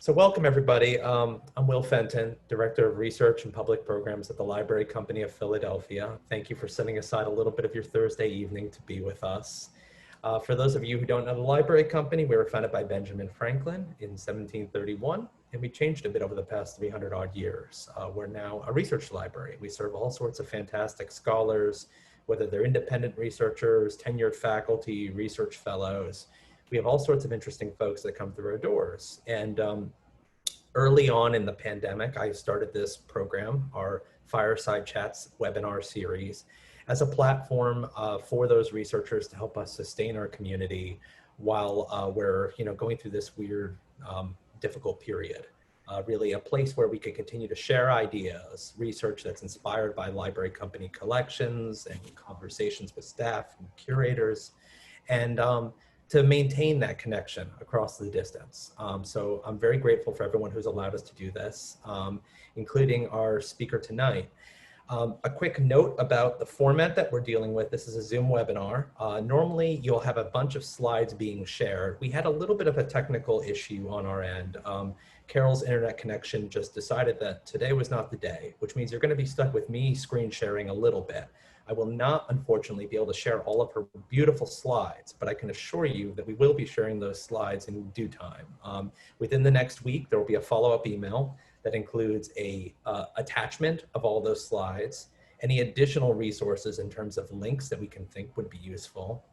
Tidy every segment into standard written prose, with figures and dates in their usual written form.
So welcome everybody. I'm Will Fenton, Director of Research and Public Programs at the Library Company of Philadelphia. Thank you for setting aside a little bit of your Thursday evening to be with us. For those of you who don't know the Library Company, we were founded by Benjamin Franklin in 1731, and we changed a bit over the past 300 odd years. We're now a research library. We serve all sorts of fantastic scholars, whether they're independent researchers, tenured faculty, research fellows. We have all sorts of interesting folks that come through our doors. And early on in the pandemic, I started this program, our Fireside Chats webinar series, as a platform for those researchers to help us sustain our community while we're going through this weird, difficult period. Really a place where we could continue to share ideas, research that's inspired by library company collections and conversations with staff and curators, and to maintain that connection across the distance. So I'm very grateful for everyone who's allowed us to do this, including our speaker tonight. A quick note about the format that we're dealing with. This is a Zoom webinar. Normally you'll have a bunch of slides being shared. We had a little bit of a technical issue on our end. Carole's internet connection just decided that today was not the day, which means you're going to be stuck with me screen sharing a little bit. I will not, unfortunately, be able to share all of her beautiful slides, but I can assure you that we will be sharing those slides in due time. Within the next week, there will be a follow-up email that includes a attachment of all those slides, any additional resources in terms of links that we can think would be useful,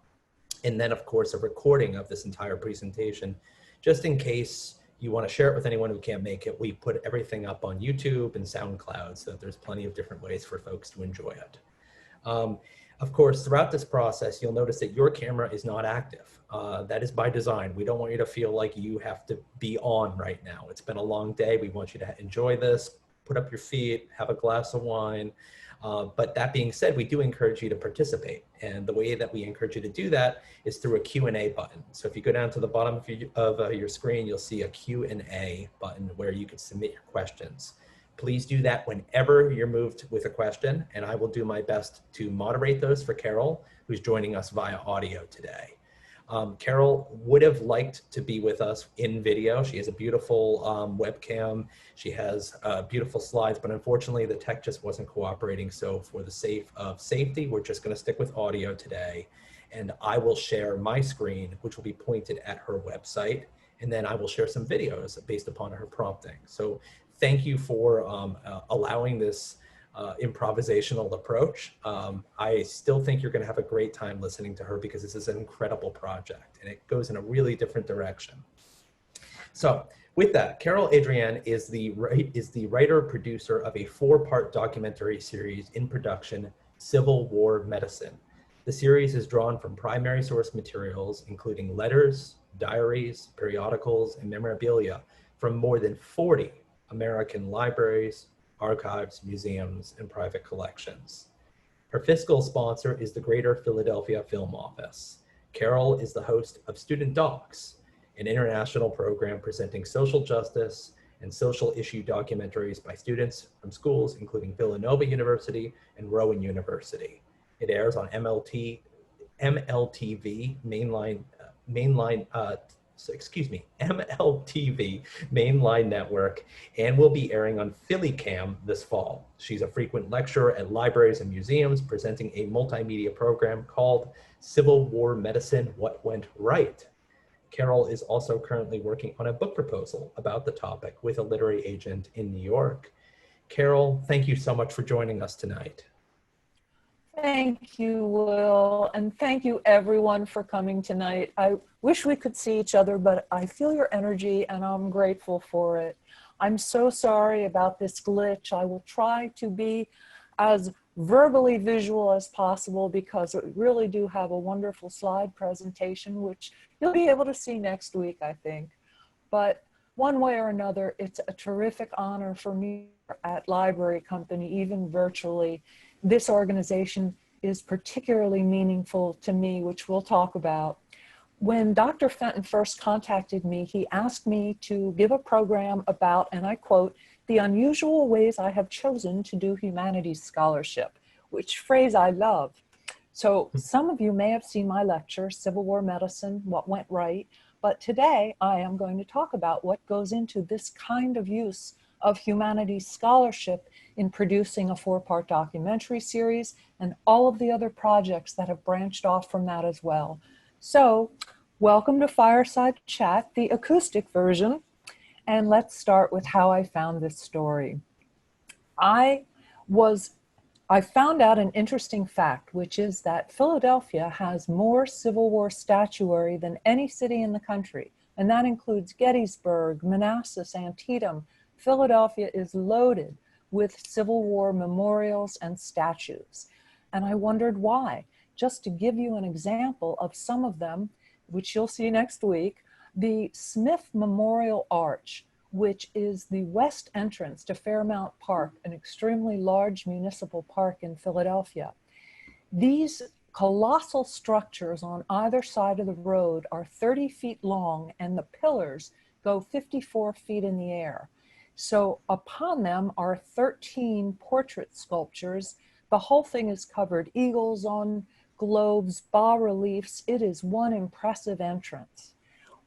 and then, of course, a recording of this entire presentation, just in case you want to share it with anyone who can't make it. We put everything up on YouTube and SoundCloud, so that there's plenty of different ways for folks to enjoy it. Of course, throughout this process, you'll notice that your camera is not active. That is by design. We don't want you to feel like you have to be on right now. It's been a long day. We want you to enjoy this, put up your feet, have a glass of wine. But that being said, we do encourage you to participate. And the way that we encourage you to do that is through a Q&A button. So if you go down to the bottom of your screen, you'll see a Q&A button where you can submit your questions. Please do that whenever you're moved with a question, and I will do my best to moderate those for Carole, who's joining us via audio today. Carole would have liked to be with us in video. She has a beautiful webcam. She has beautiful slides, but unfortunately the tech just wasn't cooperating. So for the sake of safety, we're just gonna stick with audio today. And I will share my screen, which will be pointed at her website. And then I will share some videos based upon her prompting. So thank you for allowing this improvisational approach. I still think you're going to have a great time listening to her because this is an incredible project and it goes in a really different direction. So with that, Carole Adrienne is the writer-producer of a 4-part documentary series in production, Civil War Medicine. The series is drawn from primary source materials, including letters, diaries, periodicals, and memorabilia from more than 40 American libraries, archives, museums, and private collections. Her fiscal sponsor is the Greater Philadelphia Film Office. Carole is the host of Student Docs, an international program presenting social justice and social issue documentaries by students from schools including Villanova University and Rowan University. It airs on MLTV, MLTV mainline network, and will be airing on PhillyCam this fall. She's a frequent lecturer at libraries and museums, presenting a multimedia program called Civil War Medicine: What Went Right. Carole is also currently working on a book proposal about the topic with a literary agent in New York. Carole, thank you so much for joining us tonight. Thank you, Will, and thank you everyone for coming tonight. I wish we could see each other, but I feel your energy and I'm grateful for it. I'm so sorry about this glitch. I will try to be as verbally visual as possible because we really do have a wonderful slide presentation, which you'll be able to see next week, I think. But one way or another, it's a terrific honor for me at Library Company, even virtually. This organization is particularly meaningful to me, which we'll talk about. When Dr. Fenton first contacted me, he asked me to give a program about, and I quote, "the unusual ways I have chosen to do humanities scholarship," which phrase I love. So some of you may have seen my lecture, Civil War Medicine: What Went Right, But today I am going to talk about what goes into this kind of use of humanities scholarship in producing a 4-part documentary series and all of the other projects that have branched off from that as well. So welcome to Fireside Chat, the acoustic version. And let's start with how I found this story. I found out an interesting fact, which is that Philadelphia has more Civil War statuary than any city in the country. And that includes Gettysburg, Manassas, Antietam. Philadelphia is loaded with Civil War memorials and statues. And I wondered why. Just to give you an example of some of them, which you'll see next week, the Smith Memorial Arch, which is the west entrance to Fairmount Park, an extremely large municipal park in Philadelphia. These colossal structures on either side of the road are 30 feet long, and the pillars go 54 feet in the air. So upon them are 13 portrait sculptures. The whole thing is covered, eagles on globes, bas-reliefs. It is one impressive entrance.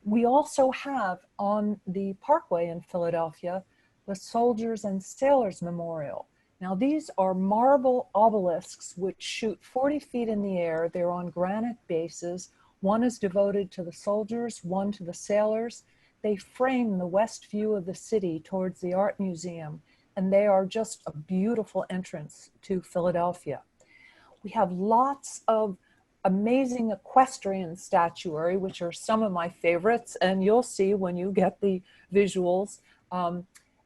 We also have on the Parkway in Philadelphia, the Soldiers and Sailors Memorial. Now these are marble obelisks which shoot 40 feet in the air. They're on granite bases. One is devoted to the soldiers, one to the sailors. They frame the west view of the city towards the art museum, and they are just a beautiful entrance to Philadelphia. We have lots of amazing equestrian statuary, which are some of my favorites, and you'll see when you get the visuals.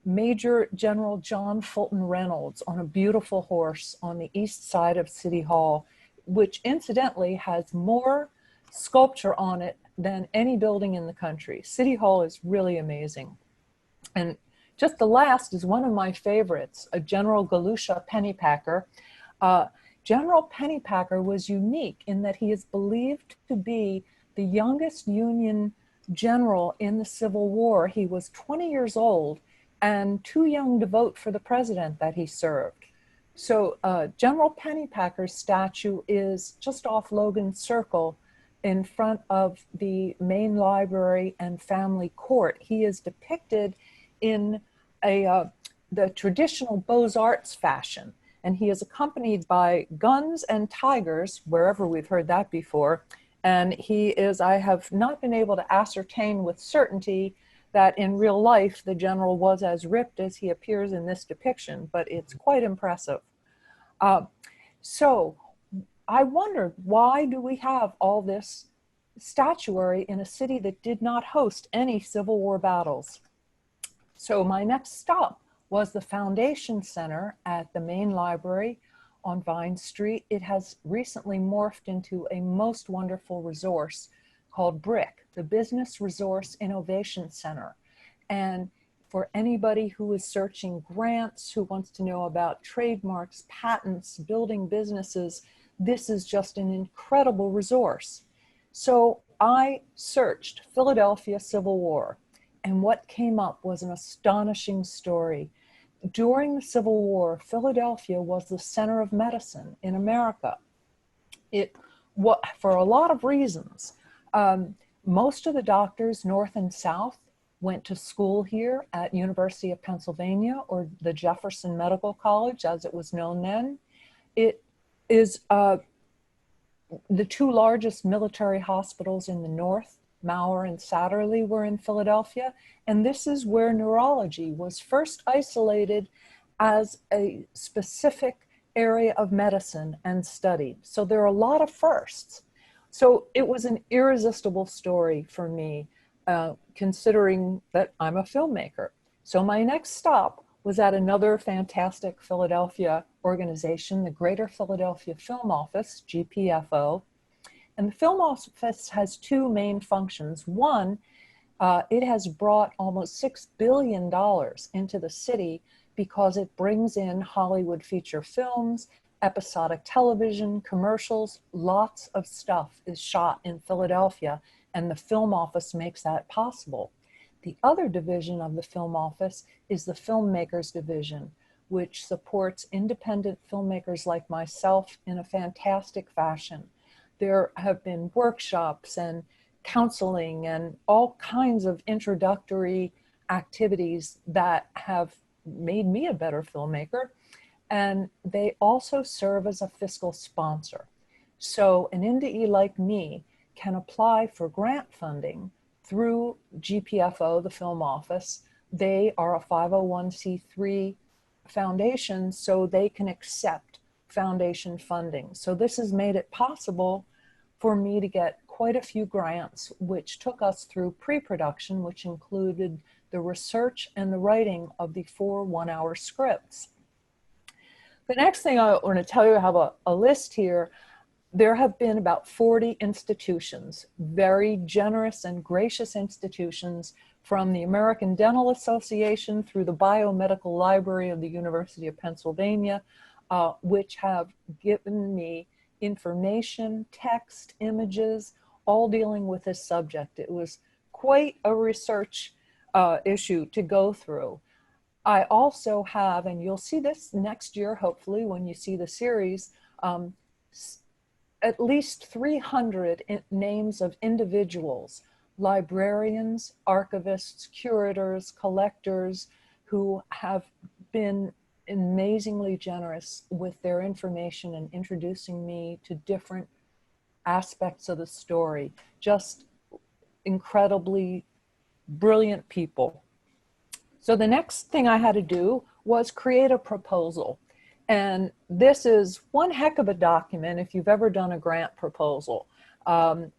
Major General John Fulton Reynolds on a beautiful horse on the east side of City Hall, which incidentally has more sculpture on it than any building in the country. City Hall is really amazing. And just the last is one of my favorites, a General Galutia pennypacker. General Pennypacker was unique in that he is believed to be the youngest Union general in the Civil War. He was 20 years old and too young to vote for the president that he served. So General Pennypacker's statue is just off Logan Circle in front of the main library and family court. He is depicted in the traditional Beaux-Arts fashion. And he is accompanied by guns and tigers, wherever we've heard that before. And he is, I have not been able to ascertain with certainty that in real life, the general was as ripped as he appears in this depiction, but it's quite impressive. So I wondered, why do we have all this statuary in a city that did not host any Civil War battles? So my next stop was the Foundation Center at the main library on Vine Street. It has recently morphed into a most wonderful resource called BRIC, the Business Resource Innovation Center. And for anybody who is searching grants, who wants to know about trademarks, patents, building businesses, this is just an incredible resource. So I searched Philadelphia Civil War, and what came up was an astonishing story. During the Civil War, Philadelphia was the center of medicine in America. For a lot of reasons. Most of the doctors, North and South, went to school here at University of Pennsylvania, or the Jefferson Medical College, as it was known then. It is the two largest military hospitals in the North, Maurer and Satterley, were in Philadelphia, and this is where neurology was first isolated as a specific area of medicine and studied. So there are a lot of firsts. So it was an irresistible story for me, considering that I'm a filmmaker. So my next stop was at another fantastic Philadelphia organization, the Greater Philadelphia Film Office, GPFO. And the Film Office has two main functions. One, it has brought almost $6 billion into the city because it brings in Hollywood feature films, episodic television, commercials. Lots of stuff is shot in Philadelphia, and the Film Office makes that possible. The other division of the Film Office is the Filmmakers Division, which supports independent filmmakers like myself in a fantastic fashion. There have been workshops and counseling and all kinds of introductory activities that have made me a better filmmaker. And they also serve as a fiscal sponsor. So an indie like me can apply for grant funding through GPFO, the film office. They are a 501c3 foundation, so they can accept foundation funding. So this has made it possible for me to get quite a few grants, which took us through pre-production, which included the research and the writing of the 4 one-hour scripts. The next thing I want to tell you, I have a list here. There have been about 40 institutions, very generous and gracious institutions, from the American Dental Association through the Biomedical Library of the University of Pennsylvania, which have given me information, text, images, all dealing with this subject. It was quite a research issue to go through. I also have, and you'll see this next year, hopefully, when you see the series, at least 300 names of individuals, librarians, archivists, curators, collectors, who have been amazingly generous with their information and introducing me to different aspects of the story. Just incredibly brilliant people. So the next thing I had to do was create a proposal. And this is one heck of a document if you've ever done a grant proposal.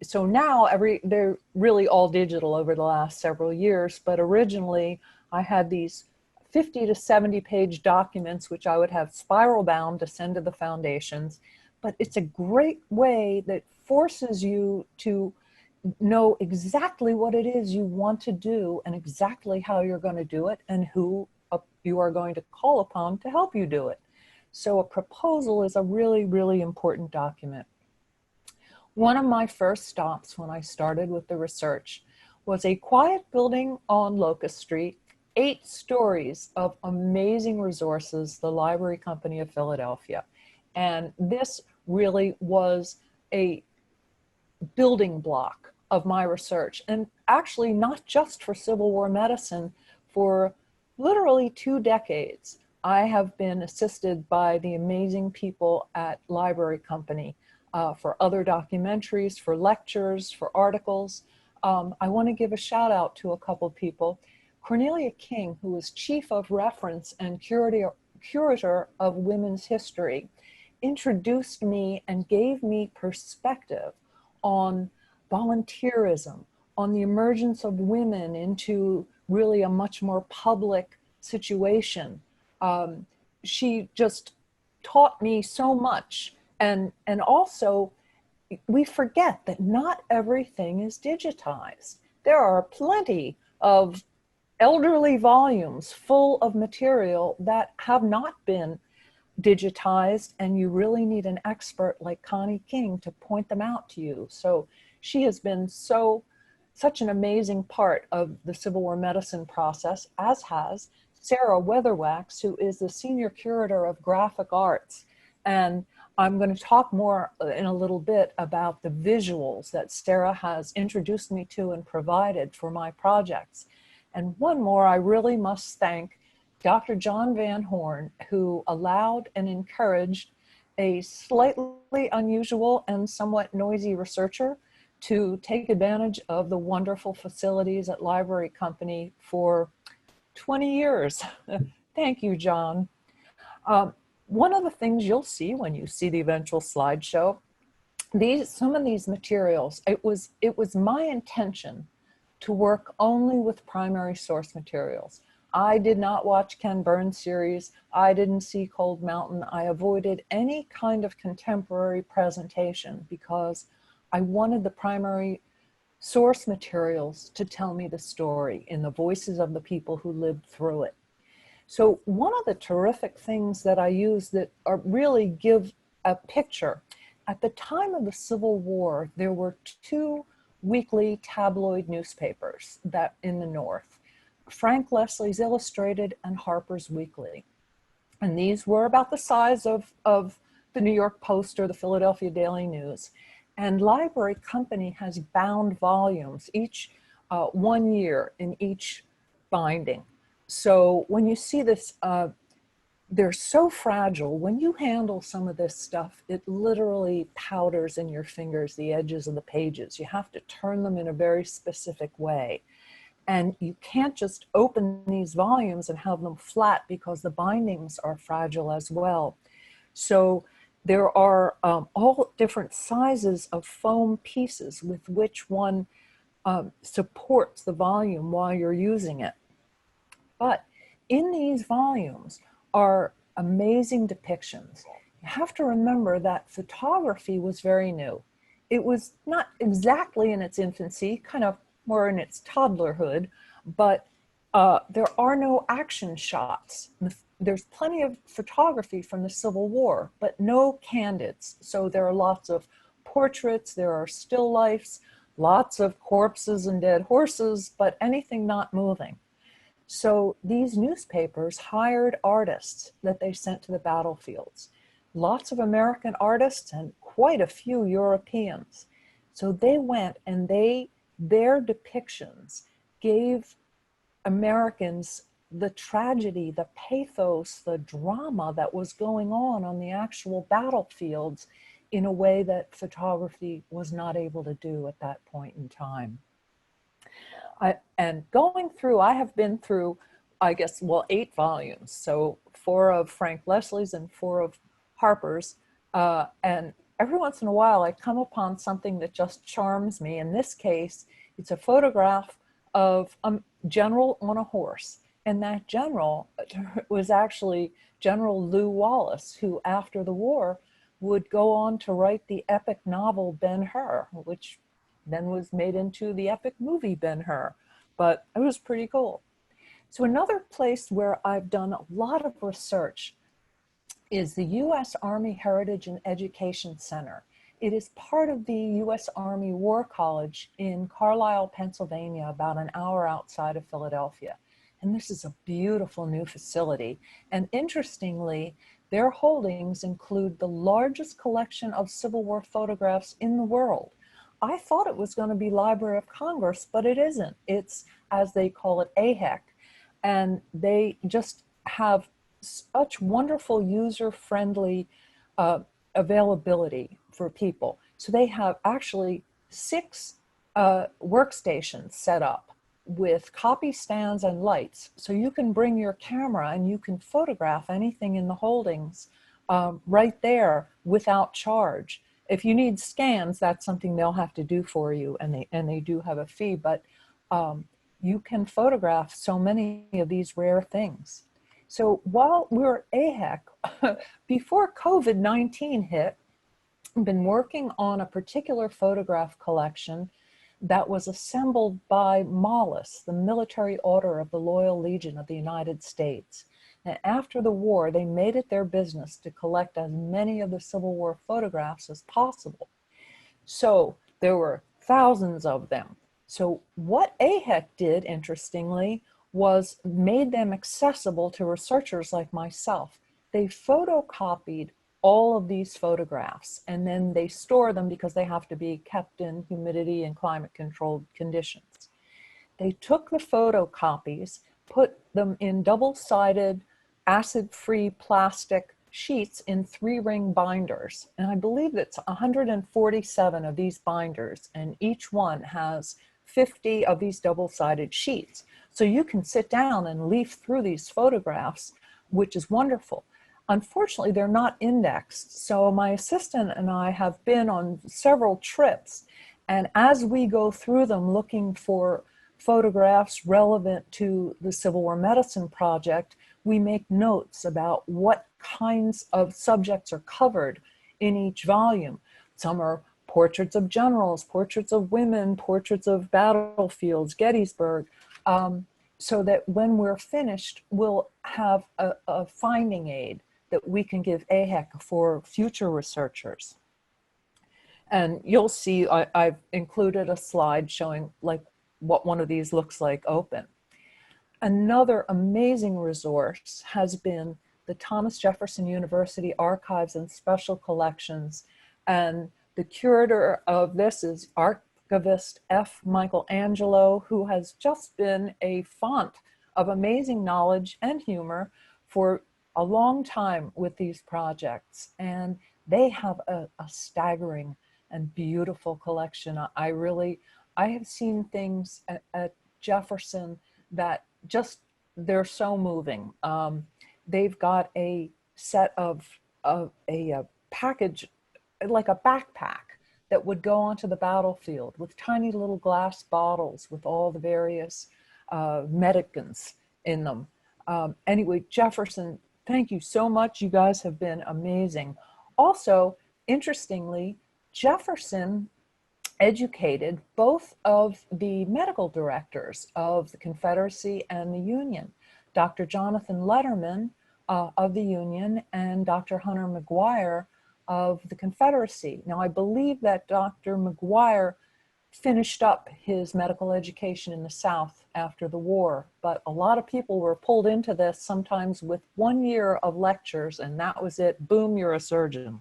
So now they're really all digital over the last several years, but originally I had these 50 to 70 page documents, which I would have spiral bound to send to the foundations. But it's a great way that forces you to know exactly what it is you want to do and exactly how you're going to do it and who you are going to call upon to help you do it. So a proposal is a really, really important document. One of my first stops when I started with the research was a quiet building on Locust Street, 8 stories of amazing resources, the Library Company of Philadelphia. And this really was a building block of my research, and actually not just for Civil War medicine. For literally 2 decades, I have been assisted by the amazing people at Library Company for other documentaries, for lectures, for articles. I want to give a shout out to a couple people. Cornelia King, who was Chief of Reference and Curator of Women's History, introduced me and gave me perspective on volunteerism, on the emergence of women into really a much more public situation. She just taught me so much. And also, we forget that not everything is digitized. There are plenty of elderly volumes full of material that have not been digitized, and you really need an expert like Connie King to point them out to you. So she has been such an amazing part of the Civil War medicine process, as has Sarah Weatherwax, who is the Senior Curator of Graphic Arts. And I'm going to talk more in a little bit about the visuals that Sarah has introduced me to and provided for my projects. And one more, I really must thank Dr. John Van Horn, who allowed and encouraged a slightly unusual and somewhat noisy researcher to take advantage of the wonderful facilities at Library Company for 20 years. Thank you, John. One of the things you'll see when you see the eventual slideshow, some of these materials, it was my intention to work only with primary source materials. I did not watch Ken Burns' series. I didn't see Cold Mountain. I avoided any kind of contemporary presentation because I wanted the primary source materials to tell me the story in the voices of the people who lived through it. So one of the terrific things that I use that really give a picture, at the time of the Civil War, there were 2 weekly tabloid newspapers that in the North, Frank Leslie's Illustrated and Harper's Weekly. And these were about the size of the New York Post or the Philadelphia Daily News. And Library Company has bound volumes, each 1 year in each binding. So when you see this, they're so fragile. When you handle some of this stuff, it literally powders in your fingers, the edges of the pages. You have to turn them in a very specific way. And you can't just open these volumes and have them flat because the bindings are fragile as well. So there are all different sizes of foam pieces with which one supports the volume while you're using it. But in these volumes are amazing depictions. You have to remember that photography was very new. It was not exactly in its infancy, kind of more in its toddlerhood, but there are no action shots. There's plenty of photography from the Civil War, but no candids. So there are lots of portraits, there are still lifes, lots of corpses and dead horses, but anything not moving. So these newspapers hired artists that they sent to the battlefields. Lots of American artists and quite a few Europeans. So they went and their depictions gave Americans the tragedy, the pathos, the drama that was going on the actual battlefields in a way that photography was not able to do at that point in time. And going through, I have been through, I guess, well, 8 volumes. So 4 of Frank Leslie's and 4 of Harper's. And every once in a while, I come upon something that just charms me. In this case, it's a photograph of a general on a horse. And that general was actually General Lew Wallace, who after the war would go on to write the epic novel Ben-Hur, which then was made into the epic movie Ben-Hur, but it was pretty cool. So another place where I've done a lot of research is the U.S. Army Heritage and Education Center. It is part of the U.S. Army War College in Carlisle, Pennsylvania, about an hour outside of Philadelphia. And this is a beautiful new facility. And interestingly, their holdings include the largest collection of Civil War photographs in the world. I thought it was going to be Library of Congress, but it isn't. It's, as they call it, AHEC. And they just have such wonderful user-friendly availability for people. So they have actually 6 workstations set up with copy stands and lights. So you can bring your camera and you can photograph anything in the holdings right there without charge. If you need scans, that's something they'll have to do for you, and they do have a fee, but you can photograph so many of these rare things. So while we're at AHEC, before COVID-19 hit, I've been working on a particular photograph collection that was assembled by MOLLIS, the Military Order of the Loyal Legion of the United States. And after the war, they made it their business to collect as many of the Civil War photographs as possible. So there were thousands of them. So what AHEC did, interestingly, was made them accessible to researchers like myself. They photocopied all of these photographs, and then they store them because they have to be kept in humidity and climate controlled conditions. They took the photocopies, put them in double-sided acid-free plastic sheets in 3-ring binders. And I believe it's 147 of these binders, and each one has 50 of these double-sided sheets. So you can sit down and leaf through these photographs, which is wonderful. Unfortunately, they're not indexed. So my assistant and I have been on several trips. And as we go through them looking for photographs relevant to the Civil War Medicine Project, we make notes about what kinds of subjects are covered in each volume. Some are portraits of generals, portraits of women, portraits of battlefields, Gettysburg, so that when we're finished, we'll have a finding aid that we can give AHEC for future researchers. And you'll see I've included a slide showing like what one of these looks like open. Another amazing resource has been the Thomas Jefferson University Archives and Special Collections. And The curator of this is archivist F. Michelangelo, who has just been a font of amazing knowledge and humor for a long time with these projects. And they have a staggering and beautiful collection. I have seen things at Jefferson that just, they're so moving. They've got a set of a package, like a backpack that would go onto the battlefield with tiny little glass bottles with all the various medicaments in them. Anyway, Jefferson, thank you so much. You guys have been amazing. Also, interestingly, Jefferson educated both of the medical directors of the Confederacy and the Union, Dr. Jonathan Letterman of the Union and Dr. Hunter McGuire of the Confederacy. Now, I believe that Dr. McGuire finished up his medical education in the South after the war, but a lot of people were pulled into this sometimes with 1 year of lectures, and that was it. Boom, you're a surgeon.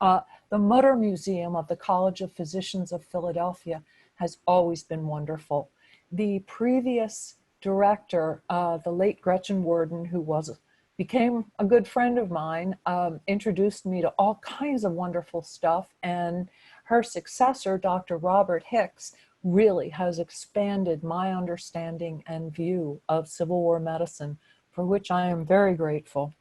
The Mutter Museum of the College of Physicians of Philadelphia has always been wonderful. The previous director, the late Gretchen Worden, who became a good friend of mine, introduced me to all kinds of wonderful stuff, and her successor, Dr. Robert Hicks, really has expanded my understanding and view of Civil War medicine, for which I am very grateful.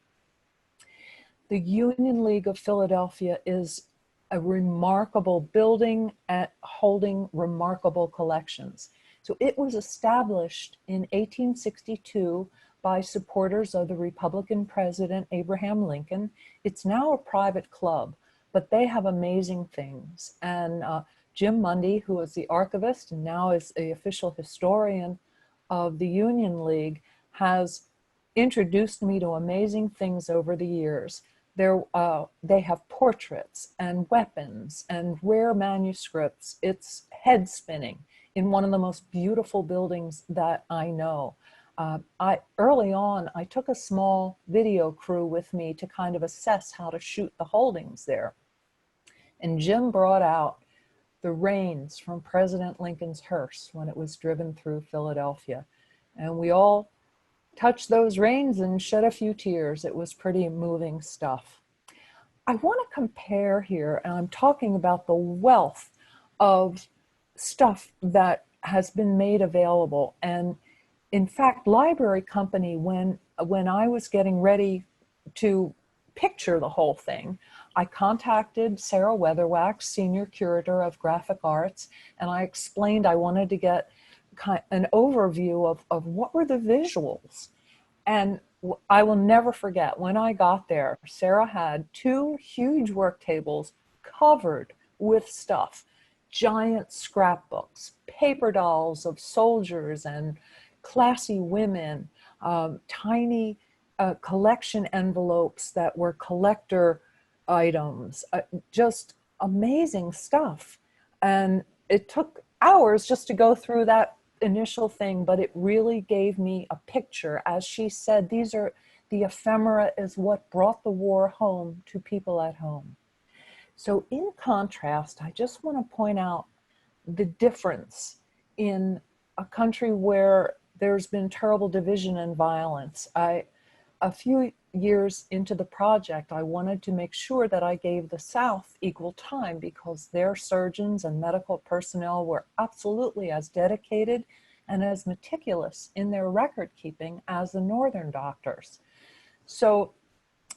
The Union League of Philadelphia is a remarkable building at holding remarkable collections. So it was established in 1862 by supporters of the Republican President Abraham Lincoln. It's now a private club, but they have amazing things. And Jim Mundy, who is the archivist and now is the official historian of the Union League, has introduced me to amazing things over the years. They have portraits and weapons and rare manuscripts. It's head spinning in one of the most beautiful buildings that I know. Early on, I took a small video crew with me to kind of assess how to shoot the holdings there. And Jim brought out the reins from President Lincoln's hearse when it was driven through Philadelphia. And we all touched those reins and shed a few tears. It was pretty moving stuff. I want to compare here, and I'm talking about the wealth of stuff that has been made available. And in fact, Library Company, when I was getting ready to picture the whole thing, I contacted Sarah Weatherwax, Senior Curator of Graphic Arts, and I explained I wanted to get an overview of what were the visuals. And I will never forget, when I got there, Sarah had 2 huge work tables covered with stuff, giant scrapbooks, paper dolls of soldiers and classy women, tiny collection envelopes that were collector items, just amazing stuff. And it took hours just to go through that initial thing, but it really gave me a picture. As she said, these are the ephemera is what brought the war home to people at home. So in contrast, I just want to point out the difference in a country where there's been terrible division and violence. A few years into the project, I wanted to make sure that I gave the South equal time because their surgeons and medical personnel were absolutely as dedicated and as meticulous in their record keeping as the Northern doctors. So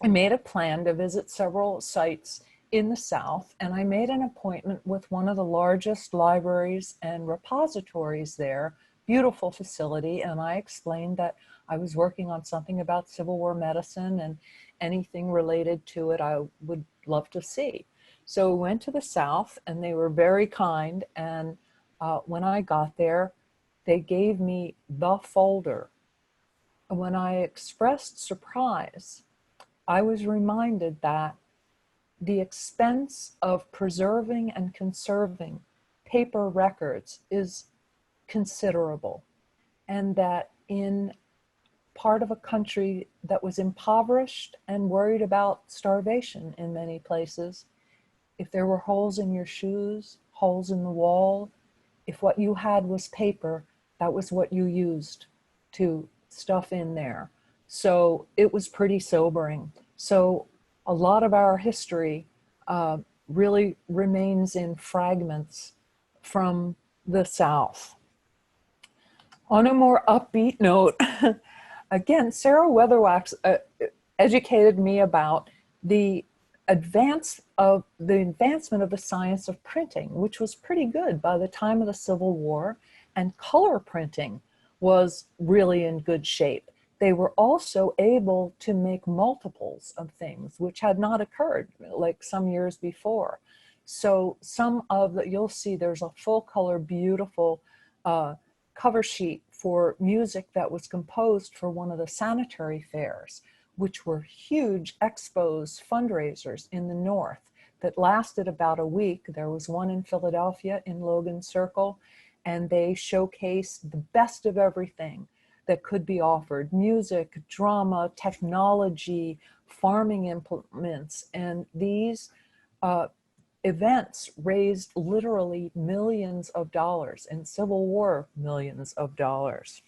I made a plan to visit several sites in the South, and I made an appointment with one of the largest libraries and repositories there, beautiful facility, and I explained that I was working on something about Civil War medicine and anything related to it I would love to see. So we went to the South, and they were very kind, and when I got there, they gave me the folder. When I expressed surprise, I was reminded that the expense of preserving and conserving paper records is considerable, and that in part of a country that was impoverished and worried about starvation in many places, if there were holes in your shoes, holes in the wall, if what you had was paper, that was what you used to stuff in there. So it was pretty sobering. So a lot of our history really remains in fragments from the South. On a more upbeat note, again, Sarah Weatherwax educated me about the advancement of the science of printing, which was pretty good by the time of the Civil War, and color printing was really in good shape. They were also able to make multiples of things, which had not occurred like some years before. So some of the, you'll see there's a full color, beautiful cover sheet for music that was composed for one of the sanitary fairs, which were huge expos, fundraisers in the North that lasted about a week. There was one in Philadelphia in Logan Circle, and they showcased the best of everything that could be offered: music, drama, technology, farming implements. And these events raised literally millions of dollars, and Civil War millions of dollars.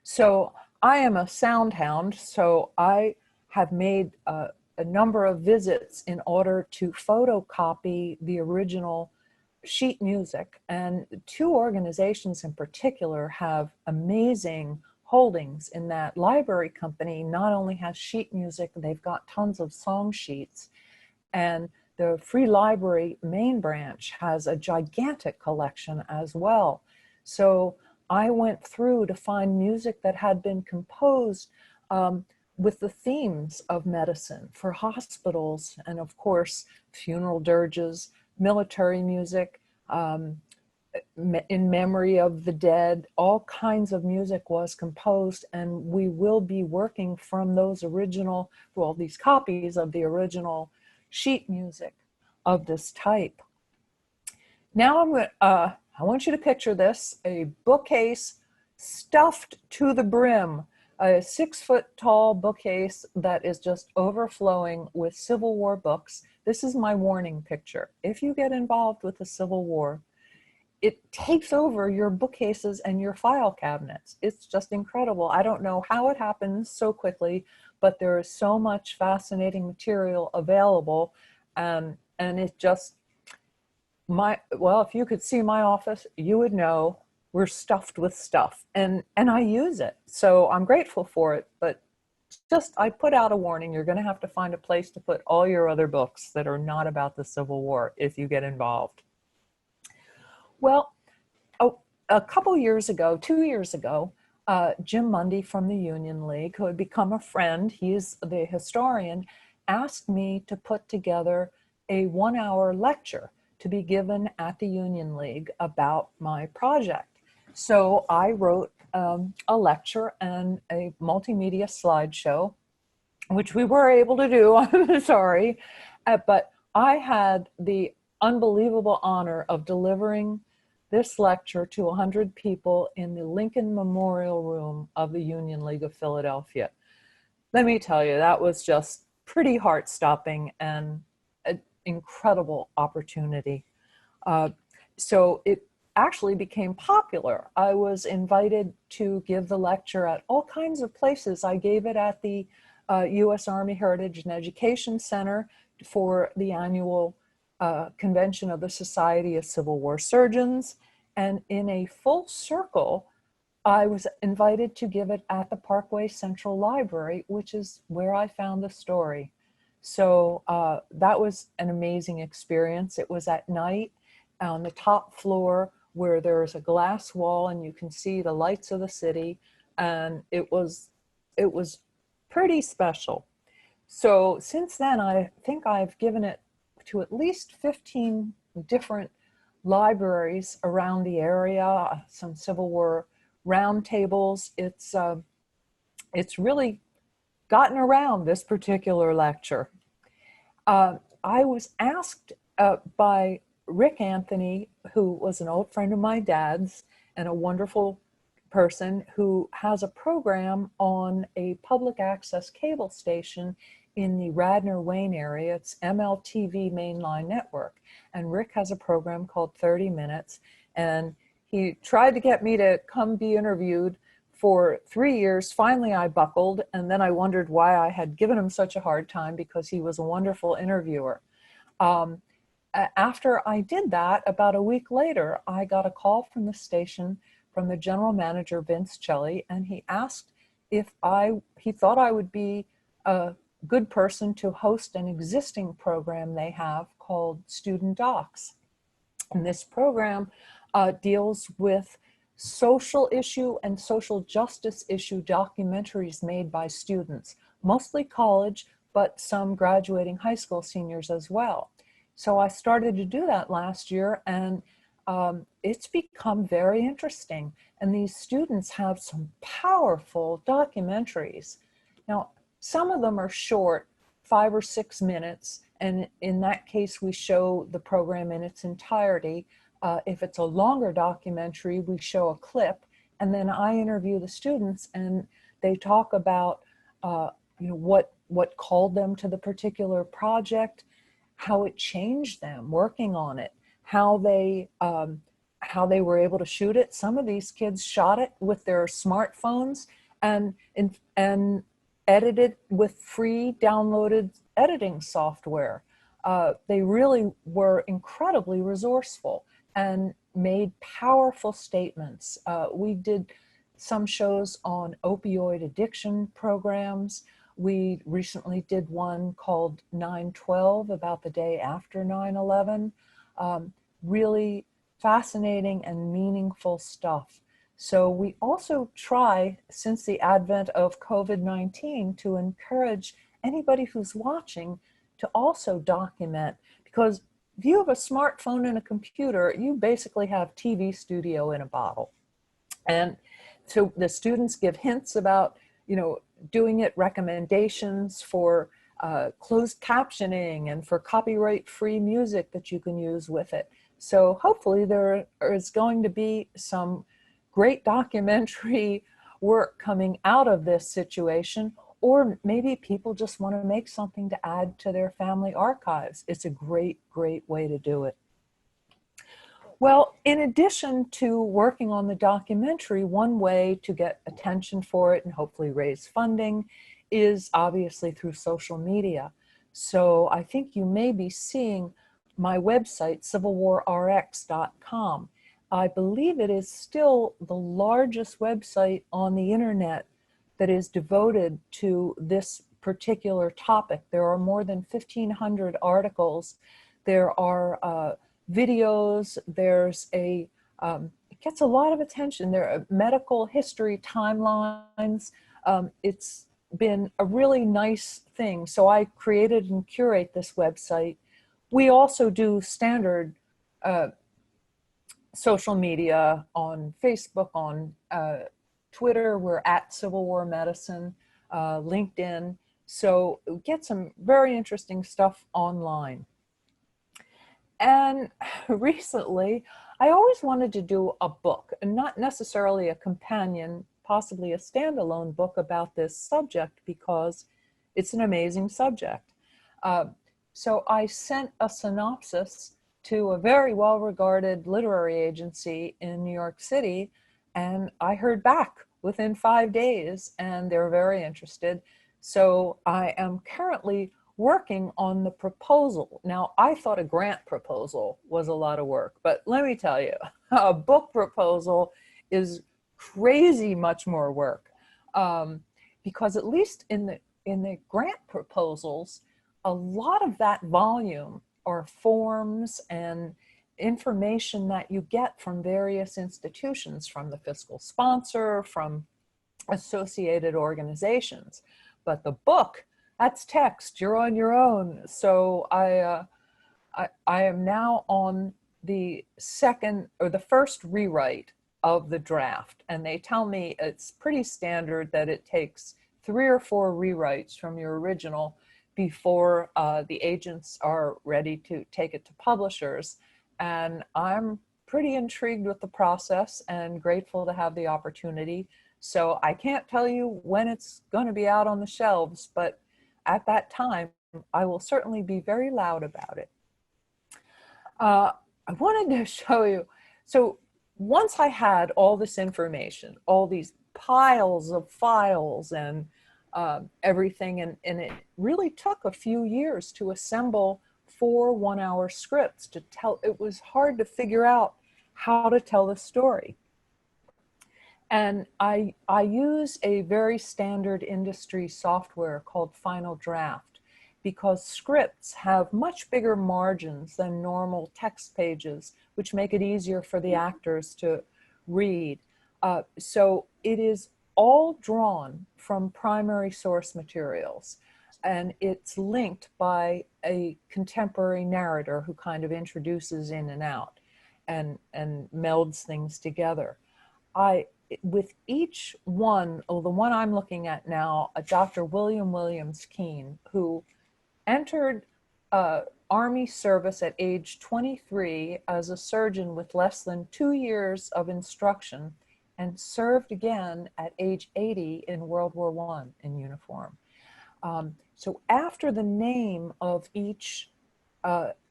So I am a sound hound, so I have made a number of visits in order to photocopy the original sheet music. And two organizations in particular have amazing holdings in that. Library Company not only has sheet music, they've got tons of song sheets. And the Free Library main branch has a gigantic collection as well. So I went through to find music that had been composed with the themes of medicine for hospitals, and of course, funeral dirges, military music, in memory of the dead. All kinds of music was composed, and we will be working from those original, well, these copies of the original sheet music of this type. Now I want you to picture this: a bookcase stuffed to the brim, a 6-foot tall bookcase that is just overflowing with Civil War books. This is my warning picture. If you get involved with the Civil War, it takes over your bookcases and your file cabinets. It's just incredible. I don't know how it happens so quickly, but there is so much fascinating material available. And it just, well, if you could see my office, you would know we're stuffed with stuff, and I use it. So I'm grateful for it, but just, I put out a warning: you're going to have to find a place to put all your other books that are not about the Civil War if you get involved. Well, a couple years ago, 2 years ago, Jim Mundy from the Union League, who had become a friend, he's the historian, asked me to put together a 1-hour lecture to be given at the Union League about my project. So I wrote a lecture and a multimedia slideshow, which we were able to do, I'm sorry, but I had the unbelievable honor of delivering this lecture to 100 people in the Lincoln Memorial Room of the Union League of Philadelphia. Let me tell you, that was just pretty heart-stopping and an incredible opportunity. So it actually became popular. I was invited to give the lecture at all kinds of places. I gave it at the U.S. Army Heritage and Education Center for the annual convention of the Society of Civil War Surgeons. And in a full circle, I was invited to give it at the Parkway Central Library, which is where I found the story. So that was an amazing experience. It was at night on the top floor where there's a glass wall and you can see the lights of the city. And it was pretty special. So since then, I think I've given it to at least 15 different libraries around the area, some Civil War roundtables. It's really gotten around, this particular lecture. I was asked by Rick Anthony, who was an old friend of my dad's and a wonderful person who has a program on a public access cable station in the Radnor Wayne area. It's MLTV Mainline Network. And Rick has a program called 30 Minutes. And he tried to get me to come be interviewed for 3 years. Finally, I buckled. And then I wondered why I had given him such a hard time, because he was a wonderful interviewer. After I did that, about a week later, I got a call from the station from the general manager, Vince Celli, and he asked if he thought I would be a good person to host an existing program they have called Student Docs. And this program deals with social issue and social justice issue documentaries made by students, mostly college, but some graduating high school seniors as well. So I started to do that last year, and it's become very interesting. And these students have some powerful documentaries. Now, some of them are short, 5 or 6 minutes. And in that case, we show the program in its entirety. If it's a longer documentary, we show a clip, and then I interview the students, and they talk about what called them to the particular project, how it changed them working on it, how they were able to shoot it. Some of these kids shot it with their smartphones and edited with free downloaded editing software. They really were incredibly resourceful and made powerful statements. We did some shows on opioid addiction programs. We recently did one called 9/12 about the day after 9/11. Really fascinating and meaningful stuff. So we also try, since the advent of COVID-19, to encourage anybody who's watching to also document, because if you have a smartphone and a computer, you basically have TV studio in a bottle. And so the students give hints about, doing it, recommendations for closed captioning and for copyright-free music that you can use with it. So hopefully there is going to be some great documentary work coming out of this situation, or maybe people just want to make something to add to their family archives. It's a great, great way to do it. Well, in addition to working on the documentary, one way to get attention for it and hopefully raise funding is obviously through social media. So I think you may be seeing my website, civilwarrx.com. I believe it is still the largest website on the internet that is devoted to this particular topic. There are more than 1,500 articles. There are videos. There's it gets a lot of attention. There are medical history timelines. It's been a really nice thing. So I created and curate this website. We also do standard social media on Facebook, on Twitter, we're at Civil War Medicine, LinkedIn. So get some very interesting stuff online. And recently, I always wanted to do a book, and not necessarily a companion, possibly a standalone book about this subject, because it's an amazing subject. So I sent a synopsis to a very well-regarded literary agency in New York City, and I heard back within 5 days, and they're very interested. So I am currently working on the proposal. Now, I thought a grant proposal was a lot of work, but let me tell you, a book proposal is crazy much more work, because at least in the grant proposals, a lot of that volume are forms and information that you get from various institutions, from the fiscal sponsor, from associated organizations. But the book, that's text, you're on your own. So I am now on the first rewrite of the draft. And they tell me it's pretty standard that it takes 3 or 4 rewrites from your original before the agents are ready to take it to publishers. And I'm pretty intrigued with the process and grateful to have the opportunity. So I can't tell you when it's going to be out on the shelves, but at that time, I will certainly be very loud about it. I wanted to show you. So once I had all this information, all these piles of files and everything, and it really took a few years to assemble 4 one-hour scripts to tell. It was hard to figure out how to tell the story. And I use a very standard industry software called Final Draft, because scripts have much bigger margins than normal text pages, which make it easier for the actors to read. So it is all drawn from primary source materials, and it's linked by a contemporary narrator who kind of introduces in and out and melds things together. With each one, the one I'm looking at now, Dr. William Williams Keene, who entered Army service at age 23 as a surgeon with less than 2 years of instruction, and served again at age 80 in World War I in uniform. So after the name of each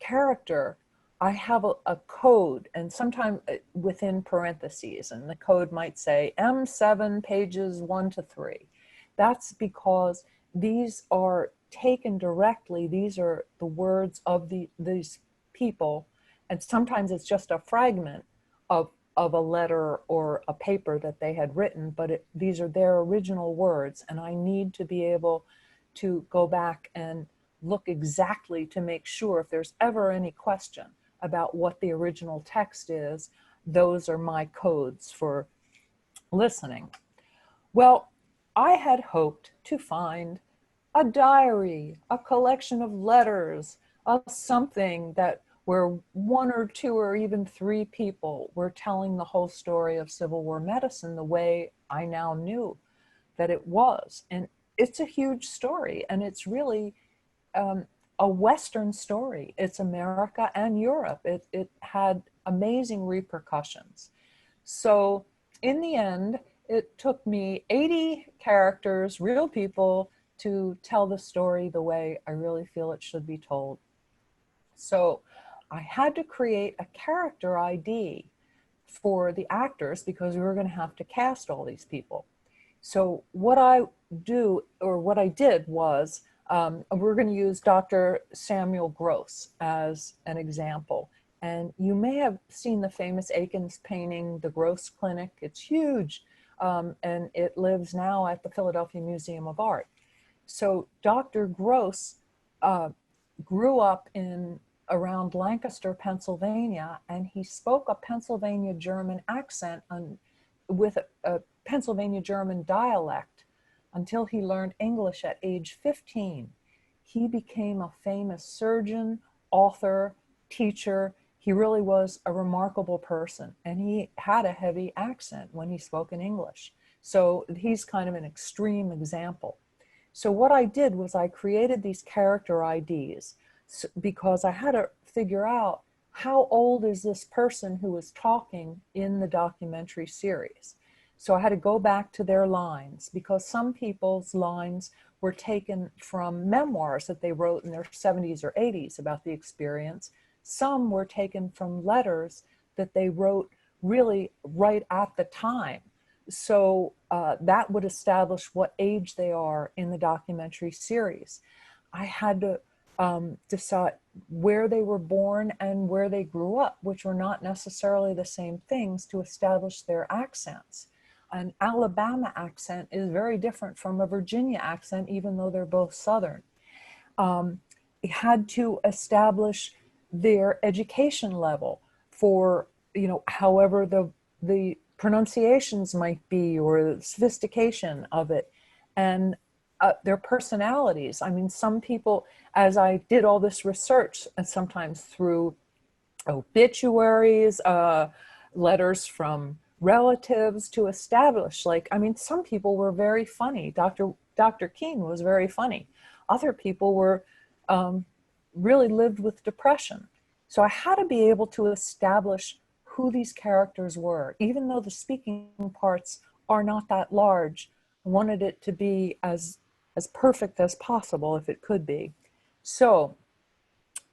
character, I have a code, and sometimes within parentheses, and the code might say M7 pages 1 to 3. That's because these are taken directly. These are the words of these people, and sometimes it's just a fragment of a letter or a paper that they had written, but these are their original words, and I need to be able to go back and look exactly to make sure if there's ever any question about what the original text is. Those are my codes for listening. Well, I had hoped to find a diary, a collection of letters, something that where 1 or 2 or even 3 people were telling the whole story of Civil War medicine the way I now knew that it was. And it's a huge story, and it's really a Western story. It's America and Europe. It had amazing repercussions. So in the end, it took me 80 characters, real people, to tell the story the way I really feel it should be told. So I had to create a character ID for the actors because we were going to have to cast all these people. So what I did was, we're going to use Dr. Samuel Gross as an example. And you may have seen the famous Akins painting, The Gross Clinic. It's huge, and it lives now at the Philadelphia Museum of Art. So Dr. Gross grew up around Lancaster, Pennsylvania, and he spoke a Pennsylvania German accent with a Pennsylvania German dialect until he learned English at age 15. He became a famous surgeon, author, teacher. He really was a remarkable person, and he had a heavy accent when he spoke in English. So he's kind of an extreme example. So what I did was I created these character IDs because I had to figure out how old is this person who was talking in the documentary series. So I had to go back to their lines because some people's lines were taken from memoirs that they wrote in their 70s or 80s about the experience. Some were taken from letters that they wrote really right at the time. So that would establish what age they are in the documentary series. I had to decide where they were born and where they grew up, which were not necessarily the same things, to establish their accents. An Alabama accent is very different from a Virginia accent, even though they're both Southern. It had to establish their education level for, however the pronunciations might be, or the sophistication of it, and their personalities. I mean, some people, as I did all this research, and sometimes through obituaries, letters from relatives, to establish, some people were very funny. Dr. Keene was very funny. Other people were really lived with depression. So I had to be able to establish who these characters were. Even though the speaking parts are not that large, I wanted it to be as perfect as possible if it could be. So,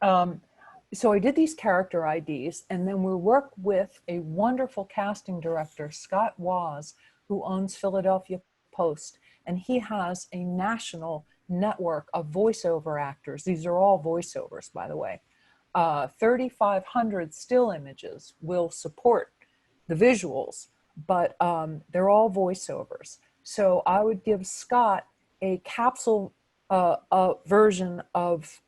so I did these character IDs, and then we worked with a wonderful casting director, Scott Waz, who owns Philadelphia Post, and he has a national network of voiceover actors. These are all voiceovers, by the way. 3,500 still images will support the visuals, but they're all voiceovers. So I would give Scott a capsule version of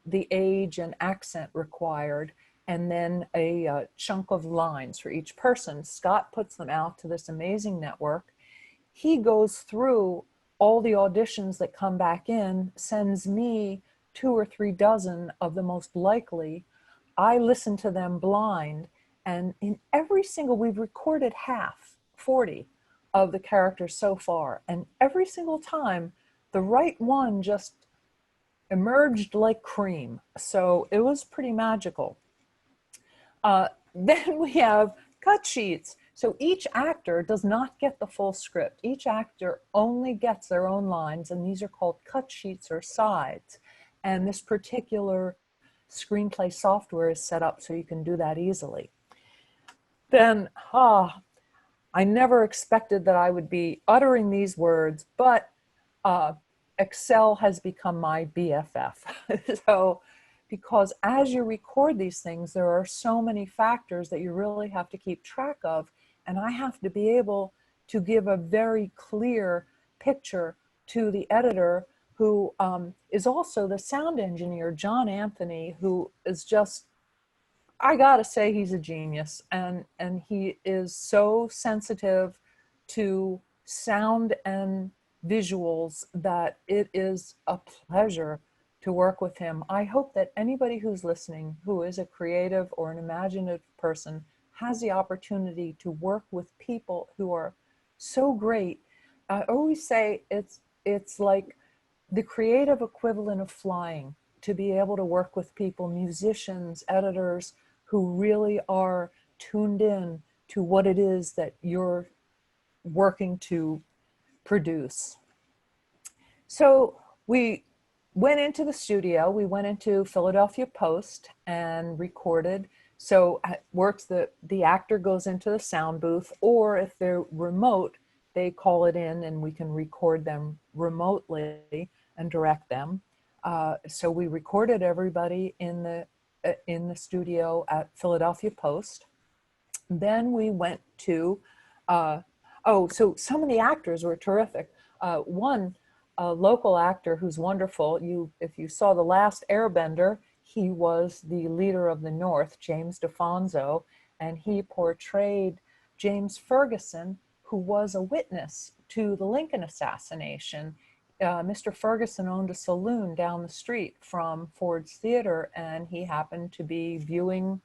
the age and accent required, and then a chunk of lines for each person. Scott puts them out to this amazing network. He goes through all the auditions that come back in, sends me 2 or 3 dozen of the most likely. I listen to them blind, and in every single, we've recorded 40 of the characters so far, and every single time the right one just emerged like cream. So it was pretty magical. Then we have cut sheets. So each actor does not get the full script. Each actor only gets their own lines, and these are called cut sheets or sides. And this particular screenplay software is set up so you can do that easily. Then, I never expected that I would be uttering these words, but Excel has become my BFF. So, because as you record these things, there are so many factors that you really have to keep track of. And I have to be able to give a very clear picture to the editor, who is also the sound engineer, John Anthony, who is just, I gotta say, he's a genius. And he is so sensitive to sound and visuals that it is a pleasure to work with him. I hope that anybody who's listening, who is a creative or an imaginative person, has the opportunity to work with people who are so great. I always say it's like the creative equivalent of flying, to be able to work with people, musicians, editors, who really are tuned in to what it is that you're working to produce. So we went into the studio, we went into Philadelphia Post and recorded. So it works, the actor goes into the sound booth, or if they're remote, they call it in and we can record them remotely and direct them. So we recorded everybody in the studio at Philadelphia Post. Then we went to, so some of the actors were terrific. One, a local actor who's wonderful. If you saw The Last Airbender, he was the leader of the North, James DeFonso, and he portrayed James Ferguson, who was a witness to the Lincoln assassination. Mr. Ferguson owned a saloon down the street from Ford's Theater, and he happened to be viewing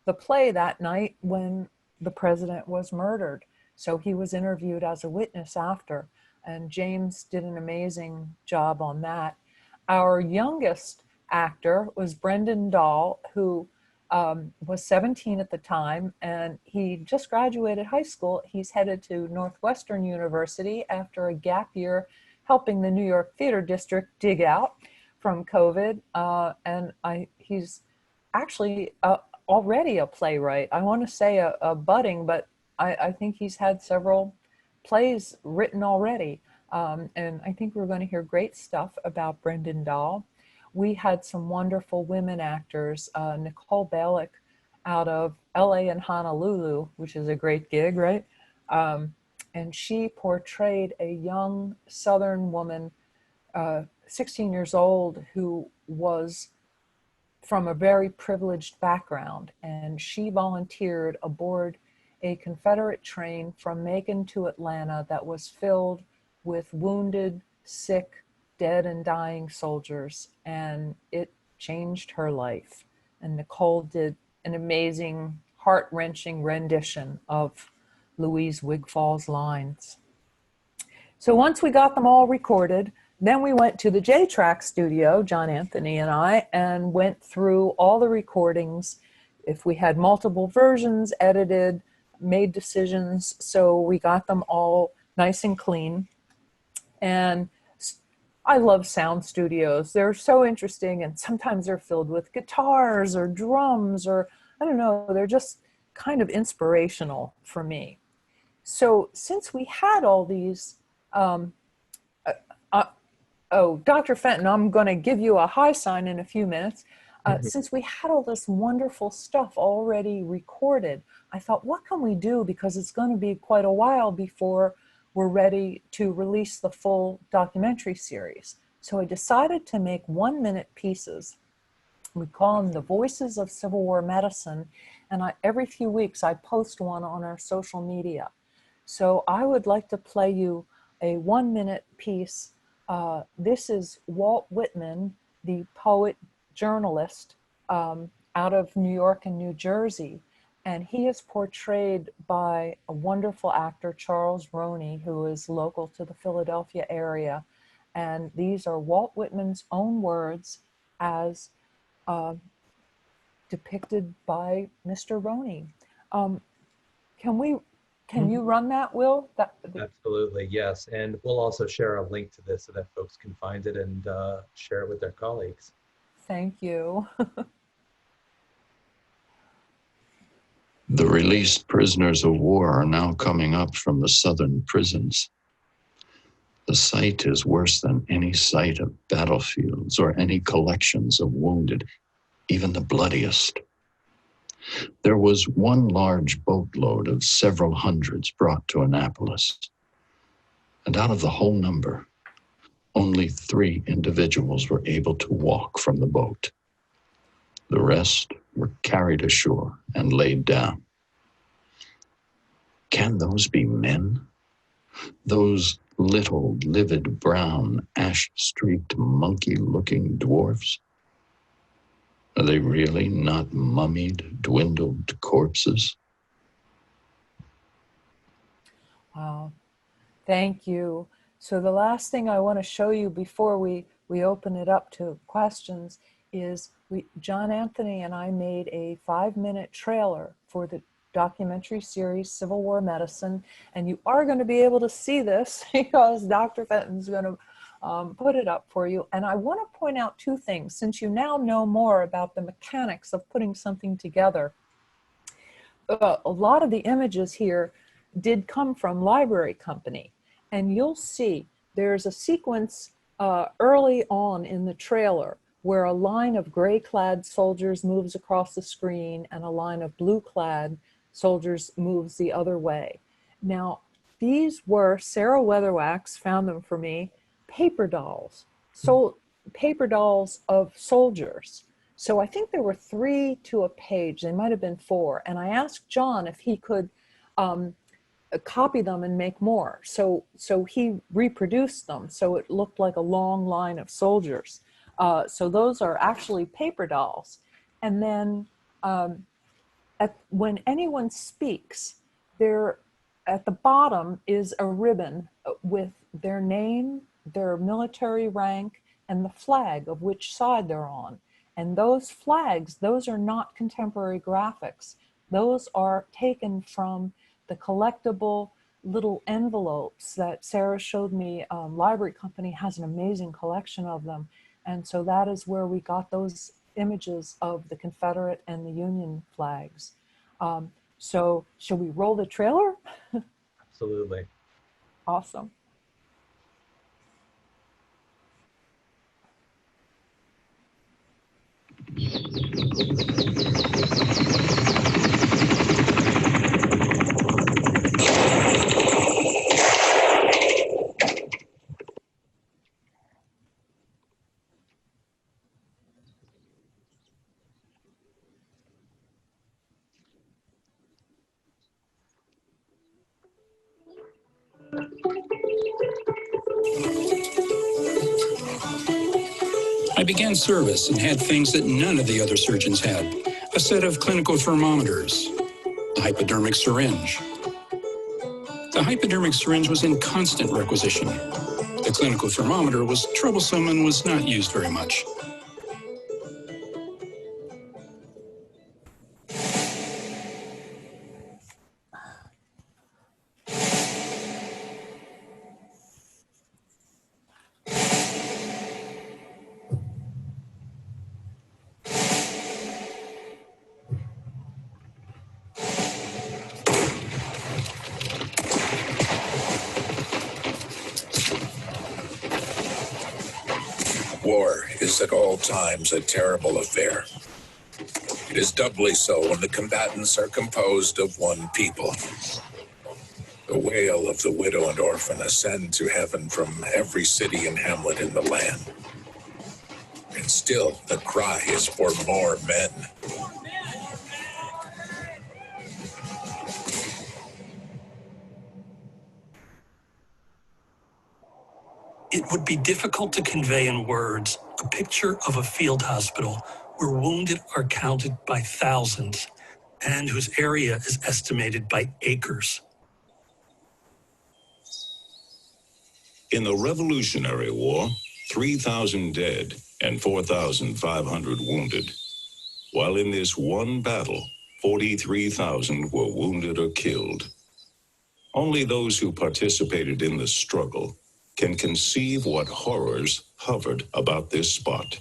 the play that night when the president was murdered. So he was interviewed as a witness after, and James did an amazing job on that. Our youngest actor was Brendan Dahl, who was 17 at the time, and he just graduated high school. He's headed to Northwestern University after a gap year helping the New York Theater District dig out from COVID. He's actually already a playwright. I want to say a budding, but I think he's had several plays written already. And I think we're going to hear great stuff about Brendan Dahl. We had some wonderful women actors, Nicole Balak out of LA and Honolulu, which is a great gig, right? And she portrayed a young Southern woman, 16 years old, who was from a very privileged background. And she volunteered aboard a Confederate train from Macon to Atlanta that was filled with wounded, sick, dead and dying soldiers, and it changed her life. And Nicole did an amazing, heart-wrenching rendition of Louise Wigfall's lines. So once we got them all recorded, then we went to the J-Track studio, John Anthony and I, and went through all the recordings. if we had multiple versions, edited, made decisions. So we got them all nice and clean. And I love sound studios. They're so interesting, and sometimes they're filled with guitars or drums, or I don't know, they're just kind of inspirational for me. So since we had all these, Dr. Fenton, I'm going to give you a high sign in a few minutes. Since we had all this wonderful stuff already recorded, I thought, what can we do? Because it's going to be quite a while before we're ready to release the full documentary series. So I decided to make 1-minute pieces. We call them the Voices of Civil War Medicine. And every few weeks I post one on our social media. So I would like to play you a 1-minute piece. This is Walt Whitman, the poet journalist out of New York and New Jersey. And he is portrayed by a wonderful actor, Charles Roney, who is local to the Philadelphia area. And these are Walt Whitman's own words as depicted by Mr. Roney. Can you run that, Will? Absolutely, yes. And we'll also share a link to this so that folks can find it and share it with their colleagues. Thank you. The released prisoners of war are now coming up from the southern prisons. The sight is worse than any sight of battlefields or any collections of wounded, even the bloodiest. There was one large boatload of several hundreds brought to Annapolis. And out of the whole number, only 3 individuals were able to walk from the boat. The rest were carried ashore and laid down. Can those be men? Those little, livid brown, ash-streaked, monkey-looking dwarfs? Are they really not mummied, dwindled corpses? Wow, thank you. So the last thing I want to show you before we open it up to questions is John Anthony and I made a 5-minute trailer for the documentary series Civil War Medicine, and you are going to be able to see this because Dr. Fenton's going to put it up for you. And I want to point out 2 things, since you now know more about the mechanics of putting something together. A lot of the images here did come from Library Company, and you'll see there's a sequence early on in the trailer where a line of gray-clad soldiers moves across the screen and a line of blue-clad soldiers moves the other way. Now, these were, Sarah Weatherwax found them for me, paper dolls. So paper dolls of soldiers. So I think there were 3 to a page. They might have been 4. And I asked John if he could copy them and make more. So he reproduced them. So it looked like a long line of soldiers. So those are actually paper dolls. And then when anyone speaks, at the bottom is a ribbon with their name, their military rank, and the flag of which side they're on. And those flags, those are not contemporary graphics. Those are taken from the collectible little envelopes that Sarah showed me. Library Company has an amazing collection of them. And so that is where we got those images of the Confederate and the Union flags. So shall we roll the trailer? Absolutely. Awesome. I began service and had things that none of the other surgeons had. A set of clinical thermometers, a hypodermic syringe. The hypodermic syringe was in constant requisition. The clinical thermometer was troublesome and was not used very much. War is at all times a terrible affair. It is doubly so when the combatants are composed of one people. The wail of the widow and orphan ascend to heaven from every city and hamlet in the land. And still the cry is for more men. It would be difficult to convey in words a picture of a field hospital where wounded are counted by thousands and whose area is estimated by acres. In the Revolutionary War, 3,000 dead and 4,500 wounded. While in this one battle, 43,000 were wounded or killed. Only those who participated in the struggle can conceive what horrors hovered about this spot,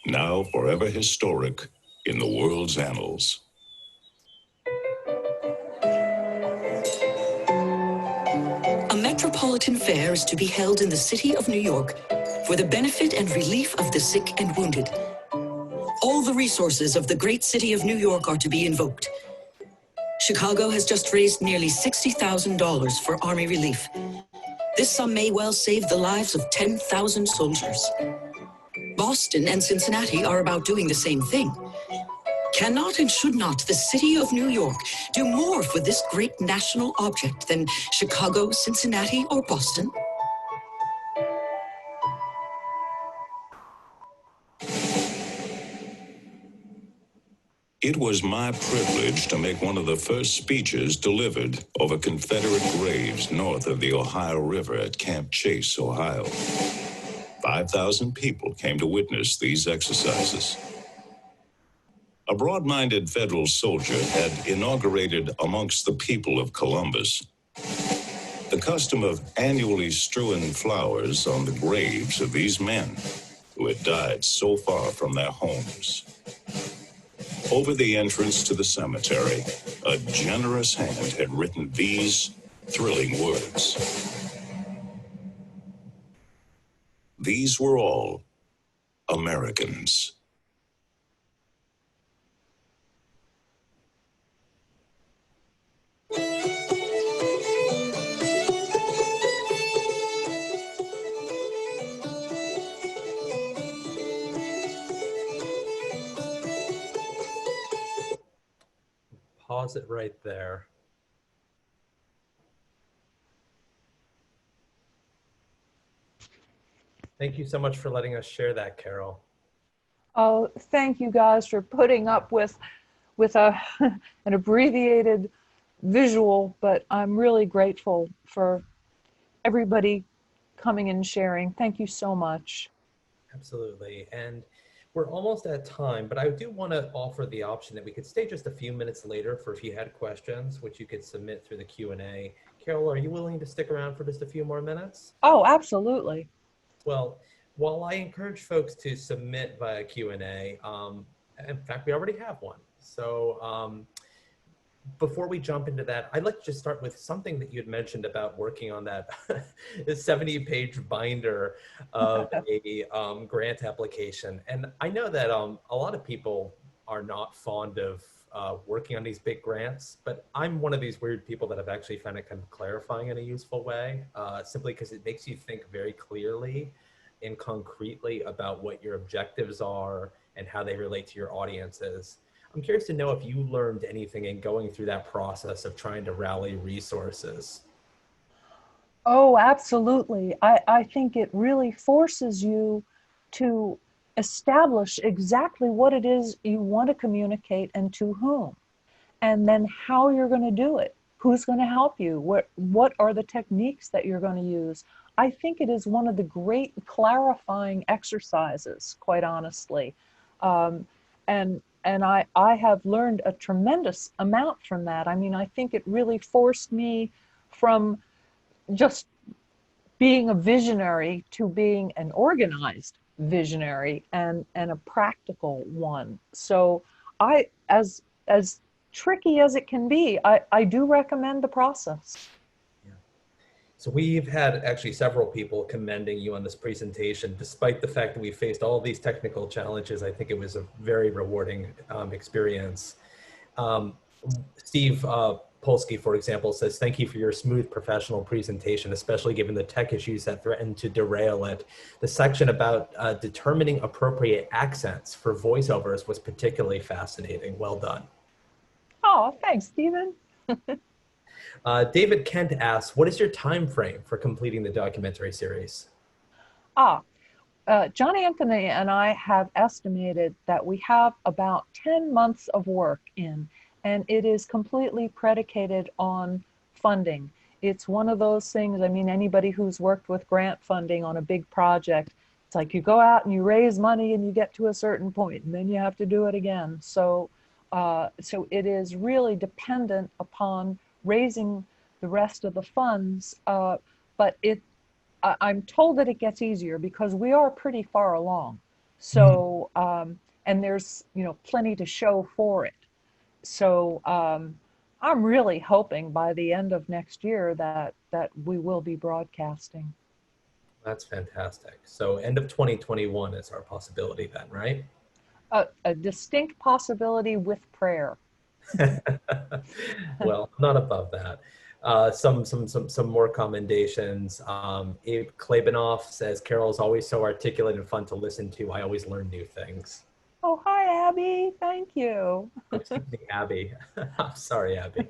now forever historic in the world's annals. A Metropolitan Fair is to be held in the city of New York for the benefit and relief of the sick and wounded. All the resources of the great city of New York are to be invoked. Chicago has just raised nearly $60,000 for Army relief. This sum may well save the lives of 10,000 soldiers. Boston and Cincinnati are about doing the same thing. Cannot and should not the city of New York do more for this great national object than Chicago, Cincinnati, or Boston? It was my privilege to make one of the first speeches delivered over Confederate graves north of the Ohio River at Camp Chase, Ohio. 5,000 people came to witness these exercises. A broad-minded federal soldier had inaugurated amongst the people of Columbus the custom of annually strewing flowers on the graves of these men who had died so far from their homes. Over the entrance to the cemetery, a generous hand had written these thrilling words. These were all Americans. Pause it right there. Thank you so much for letting us share that, Carole. Oh, thank you guys for putting up with an abbreviated visual, but I'm really grateful for everybody coming and sharing. Thank you so much. Absolutely. And we're almost at time, but I do want to offer the option that we could stay just a few minutes later for if you had questions, which you could submit through the Q&A. Carole, are you willing to stick around for just a few more minutes? Oh, absolutely. Well, while I encourage folks to submit via Q&A, in fact, we already have one. So before we jump into that, I'd like to just start with something that you had mentioned about working on that 70-page binder of a grant application. And I know that a lot of people are not fond of working on these big grants, but I'm one of these weird people that have actually found it kind of clarifying in a useful way, simply because it makes you think very clearly and concretely about what your objectives are and how they relate to your audiences. I'm curious to know if you learned anything in going through that process of trying to rally resources. Oh, absolutely. I think it really forces you to establish exactly what it is you want to communicate and to whom, and then how you're going to do it. Who's going to help you? What are the techniques that you're going to use? I think it is one of the great clarifying exercises, quite honestly. And I have learned a tremendous amount from that. I mean, I think it really forced me from just being a visionary to being an organized visionary and a practical one. So as tricky as it can be, I do recommend the process. Yeah. So we've had actually several people commending you on this presentation, despite the fact that we faced all these technical challenges. I think it was a very rewarding experience. Um, Steve Polsky, for example, says, thank you for your smooth professional presentation, especially given the tech issues that threatened to derail it. The section about determining appropriate accents for voiceovers was particularly fascinating. Well done. Oh, thanks, Stephen. David Kent asks, what is your time frame for completing the documentary series? John Anthony and I have estimated that we have about 10 months of work in, and it is completely predicated on funding. It's one of those things, I mean, anybody who's worked with grant funding on a big project, it's like you go out and you raise money and you get to a certain point and then you have to do it again. So it is really dependent upon raising the rest of the funds, but I'm told that it gets easier because we are pretty far along. So, and there's, plenty to show for it. So I'm really hoping by the end of next year that we will be broadcasting. That's fantastic. So end of 2021 is our possibility then, right? A distinct possibility with prayer. Well, not above that. Some more commendations. Abe Klebanoff says, Carole is always so articulate and fun to listen to. I always learn new things. Oh, hi, Abby. Thank you. Excuse me, Abby. I'm sorry, Abby.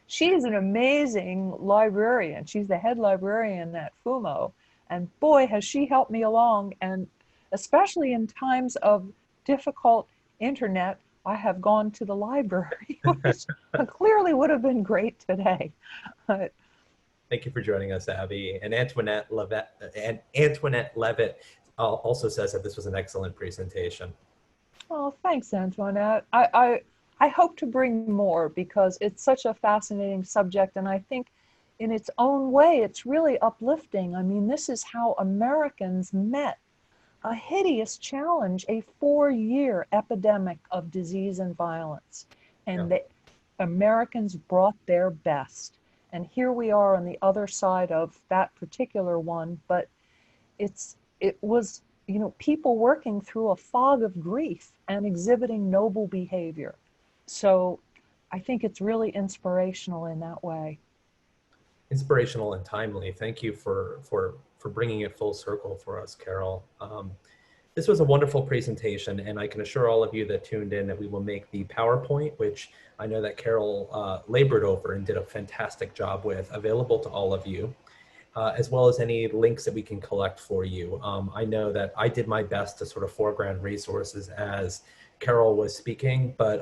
She's an amazing librarian. She's the head librarian at FUMO. And boy, has she helped me along. And especially in times of difficult internet, I have gone to the library, which clearly would have been great today. Thank you for joining us, Abby. And Antoinette Levitt also says that this was an excellent presentation. Oh, thanks, Antoinette. I hope to bring more because it's such a fascinating subject, and I think in its own way, it's really uplifting. I mean, this is how Americans met a hideous challenge, a 4-year epidemic of disease and violence. And the Americans brought their best. And here we are on the other side of that particular one, but it was, people working through a fog of grief and exhibiting noble behavior. So I think it's really inspirational in that way. Inspirational and timely. Thank you for bringing it full circle for us, Carole. This was a wonderful presentation, and I can assure all of you that tuned in that we will make the PowerPoint, which I know that Carole labored over and did a fantastic job with, available to all of you, as well as any links that we can collect for you. I know that I did my best to sort of foreground resources as Carole was speaking, but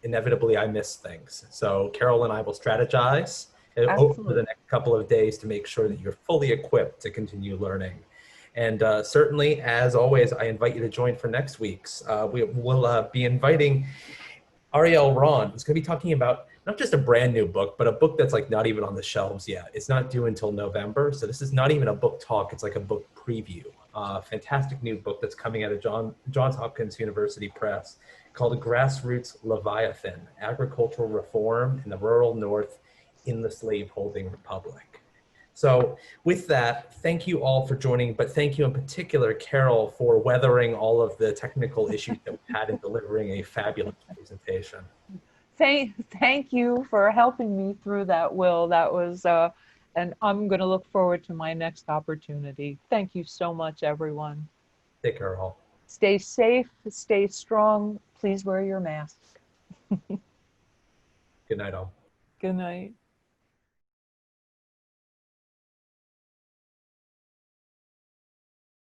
inevitably I missed things. So Carole and I will strategize over the next couple of days to make sure that you're fully equipped to continue learning. And certainly, as always, I invite you to join for next week's. We will be inviting Ariel Ron, who's going to be talking about not just a brand new book, but a book that's like not even on the shelves yet. It's not due until November. So this is not even a book talk. It's like a book preview. Fantastic new book that's coming out of Johns Hopkins University Press called Grassroots Leviathan, Agricultural Reform in the Rural North in the Slaveholding Republic. So with that, thank you all for joining, but thank you in particular, Carole, for weathering all of the technical issues that we had in delivering a fabulous presentation. Thank you for helping me through that, Will. That was, and I'm going to look forward to my next opportunity. Thank you so much, everyone. Take care, all. Stay safe, stay strong. Please wear your mask. Good night, all. Good night.